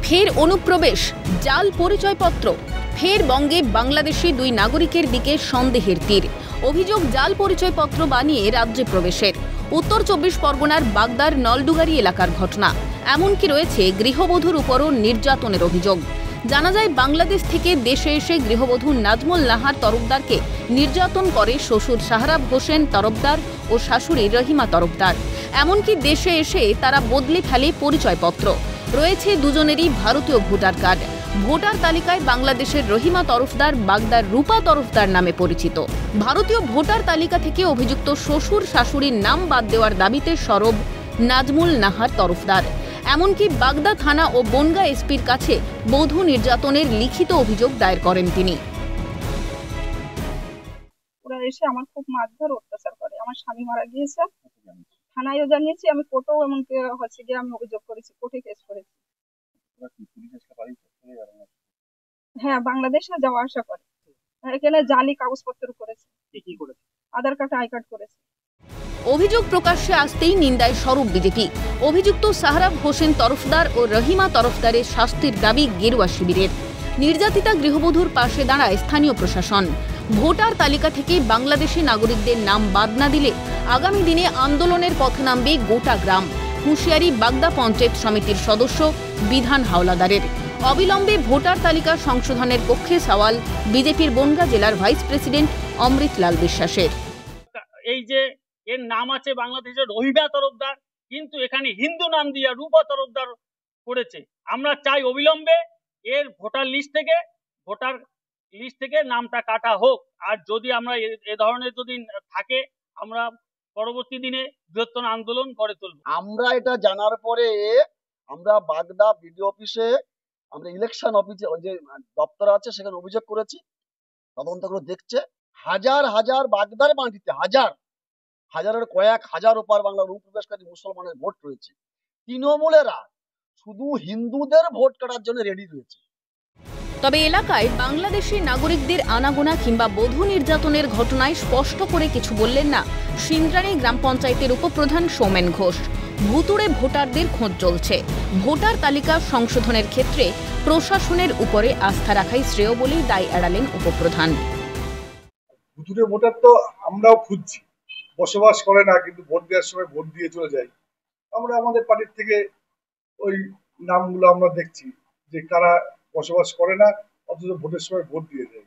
ফের অনুপ্রবেশ, জাল পরিচয়পত্র। ফের বঙ্গে বাংলাদেশি দুই নাগরিকের দিকে সন্দেহের তীর। অভিযোগ জাল পরিচয়পত্র বানিয়ে রাজ্যে প্রবেশের। উত্তর 24 পরগনার বাগদার নলডুগারি এলাকার ঘটনা। এমনকি রয়েছে গৃহবধূর উপরও নির্যাতনের অভিযোগ। জানা যায়, বাংলাদেশ থেকে দেশে এসে গৃহবধূ নাজমুল নাহার তরফদারকে নির্যাতন করে শ্বশুর সাহারাব হোসেন তরফদার ও শাশুড়ি রহিমা তরফদার। এমনকি দেশে এসে তারা বদলে ফেলে পরিচয়পত্র। রয়েছে দুজনেরই ভারতীয় ভোটার কার্ড। ভোটার তালিকায় বাংলাদেশের রহিমা তরফদার বাগদার রূপা তরফদার নামে পরিচিত। ভারতীয় ভোটার তালিকা থেকে অভিযুক্ত শ্বশুর শাশুড়ির নাম বাদ দেওয়ার দাবিতে সরব নাজমুল নাহার তরফদার। এমনকি বাগদা থানা ও বনগাঁ এসপির কাছে বধূ নির্যাতনের লিখিত অভিযোগ দায়ের করেন তিনি। ওরা এসে আমার খুব মারধর অত্যাচার করে। আমার স্বামী মারা গিয়েছে, থানায়ও জানিয়েছি, আমি কোর্টেও এমনকি হচ্ছে গিয়ে আমি অভিযোগ করেছি, কোর্টে কেস করেছি। হ্যাঁ, বাংলাদেশে যাওয়া আসা করে। এখানে জালি কাগজপত্র করেছে, আধার কার্ড, আই কার্ড করেছে। অভিযোগ প্রকাশ্যে আসতেই নিন্দায় স্বরূপ বিজেপি। অভিযুক্ত সাহারাব হোসেন তরফদার ও রহিমা তরফদারের শাস্তির দাবি গেরুয়া শিবিরের। নির্যাতিতা গৃহবধূর পাশে দাঁড়ায় স্থানীয় প্রশাসন। ভোটার তালিকা থেকে বাংলাদেশি নাগরিকদের নাম বাদ না দিলে আগামী দিনে আন্দোলনের পথে নামবে গোটা গ্রাম। হুঁশিয়ারি বাগদা পঞ্চায়েত সমিতির সদস্য বিধান হাওলাদারের। অবিলম্বে ভোটার তালিকা সংশোধনের পক্ষে সওয়াল বিজেপির বনগাঁ জেলার ভাইস প্রেসিডেন্ট অমৃত লাল বিশ্বাসের। এই যে এর নাম আছে বাংলাদেশের রহিমা তরফদার, কিন্তু এখানে হিন্দু নাম দিয়ে রূপা তরফদার করেছে। আমরা চাই অবিলম্বে এর ভোটার লিস্ট থেকে নামটা কাটা হোক। আর যদি আমরা এ ধরনের যদি থাকে, আমরা পরবর্তী দিনে বৃহত্তর আন্দোলন করে তুলব। আমরা এটা জানার পরে আমরা বাগদা বিডিও অফিসে, আমরা ইলেকশন অফিসে যে দপ্তর আছে সেখানে অভিযোগ করেছি। তদন্ত করে দেখছে হাজার হাজার বাগদার মাটিতে হাজারের কয়েক হাজার ওপার বাংলার অনুপ্রবেশকারী মুসলমানের ভোট রয়েছে। তৃণমূলেরা শুধু হিন্দুদের ভোট কাটার জন্য রেডি রয়েছে। তবে এলাকায় বাংলাদেশি নাগরিকদের আনাগোনা কিংবা বধূ নির্যাতনের ঘটনায় স্পষ্ট করে কিছু বললেন না সিন্দ্রানী গ্রাম পঞ্চায়েতের উপপ্রধান সৌমেন ঘোষ। ভুতুড়ে ভোটারদের খোঁজ চলছে। ভোটার তালিকা সংশোধনের ক্ষেত্রে প্রশাসনের উপরে আস্থা রাখাই শ্রেয় বলেই দায় এড়ালেন উপপ্রধান। ভুতুড়ে ভোটার তো আমরাও খুঁজছি, বসবাস করে না কিন্তু ভোট দেওয়ার সময় ভোট দিয়ে চলে যায়। আমরা আমাদের পার্টির থেকে ওই নামগুলো আমরা দেখছি যে কারা বসবাস করে না অথচ ভোটের সময় ভোট দিয়ে যায়।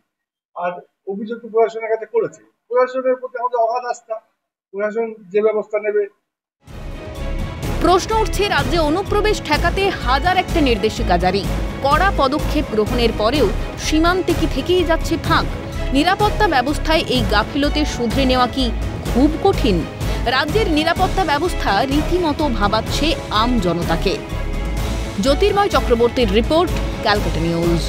আর অভিযোগ প্রশাসনের কাছে করেছে, প্রশাসনের প্রতি আমাদের অগাধ আস্থা, প্রশাসন যে ব্যবস্থা নেবে। প্রশ্ন উঠছে, রাজ্যে অনুপ্রবেশ ঠেকাতে হাজার একটা নির্দেশিকা জারি, কড়া পদক্ষেপ গ্রহণের পরেও সীমান্তে কি থেকেই যাচ্ছে ফাঁক। নিরাপত্তা ব্যবস্থায় এই গাফিলতি শুধরে নেওয়া কি খুব কঠিন? রাজ্যের নিরাপত্তা ব্যবস্থা রীতিমতো ভাবাচ্ছে আম জনতাকে। জ্যোতির্ময় চক্রবর্তীর রিপোর্ট, ক্যালকাটা নিউজ।